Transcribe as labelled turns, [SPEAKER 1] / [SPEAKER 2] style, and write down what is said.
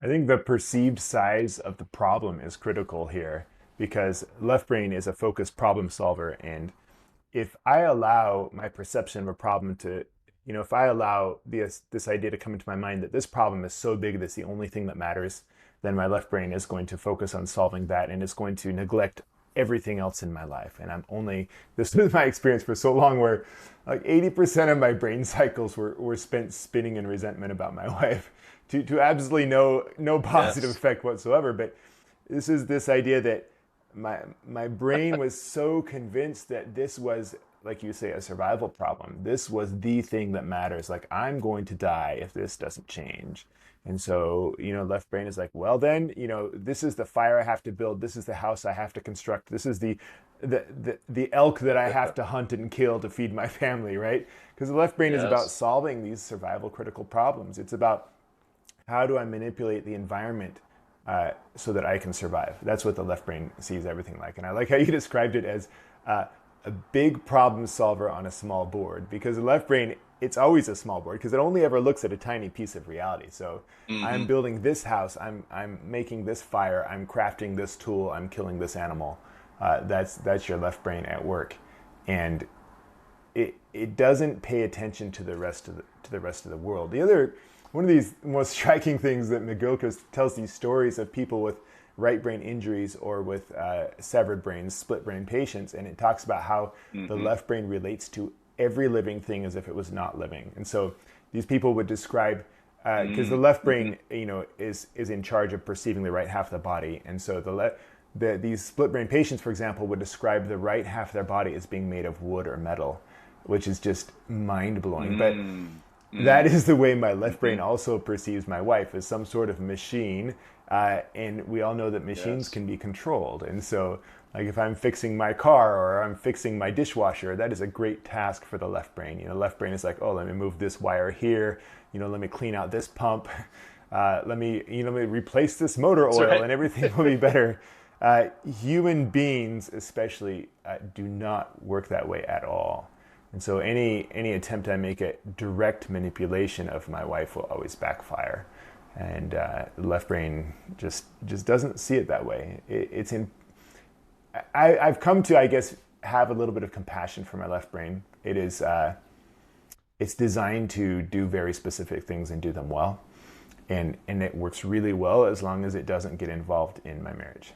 [SPEAKER 1] I think the perceived size of the problem is critical here because left brain is a focused problem solver. And if I allow my perception of a problem to, if I allow this idea to come into my mind that this problem is so big that's the only thing that matters, then my left brain is going to focus on solving that and it's going to neglect everything else in my life. And this was my experience for so long where like 80% of my brain cycles were spent spinning in resentment about my wife to absolutely no positive
[SPEAKER 2] Yes.
[SPEAKER 1] effect whatsoever. But this is this idea that my brain was so convinced that this was, like you say, a survival problem. This was the thing that matters. Like, I'm going to die if this doesn't change. And so, left brain is like, well, then, this is the fire I have to build. This is the house I have to construct. This is the elk that I have to hunt and kill to feed my family, right? Because the left brain is about
[SPEAKER 2] Yes.
[SPEAKER 1] solving these survival critical problems. It's about how do I manipulate the environment so that I can survive? That's what the left brain sees everything like. And I like how you described it as a big problem solver on a small board, because the left brain, it's always a small board because it only ever looks at a tiny piece of reality. So I'm
[SPEAKER 2] Hmm.
[SPEAKER 1] building this house, I'm making this fire, I'm crafting this tool, I'm killing this animal. That's your left brain at work, and it doesn't pay attention to the rest of the world. The other one of these most striking things that McGilchrist tells these stories of people with right brain injuries or with severed brains, split brain patients, and it talks about how the
[SPEAKER 2] Hmm.
[SPEAKER 1] left brain relates to every living thing as if it was not living. And so these people would describe because the left
[SPEAKER 2] Hmm.
[SPEAKER 1] brain, is in charge of perceiving the right half of the body, and so these split brain patients, for example, would describe the right half of their body as being made of wood or metal, which is just mind blowing. But
[SPEAKER 2] Hmm.
[SPEAKER 1] that
[SPEAKER 2] Hmm.
[SPEAKER 1] is the way my left brain
[SPEAKER 2] Hmm.
[SPEAKER 1] also perceives my wife, as some sort of machine. And we all know that machines
[SPEAKER 2] Yes.
[SPEAKER 1] can be controlled. And so, like if I'm fixing my car or I'm fixing my dishwasher, that is a great task for the left brain. Left brain is like, oh, let me move this wire here. Let me clean out this pump. Let me replace this motor
[SPEAKER 2] That's
[SPEAKER 1] oil,
[SPEAKER 2] right.
[SPEAKER 1] and everything will be better. Human beings, especially, do not work that way at all. And so any attempt I make at direct manipulation of my wife will always backfire. And the left brain just doesn't see it that way. It's in. I've come to, I guess, have a little bit of compassion for my left brain. It's designed to do very specific things and do them well, and it works really well as long as it doesn't get involved in my marriage.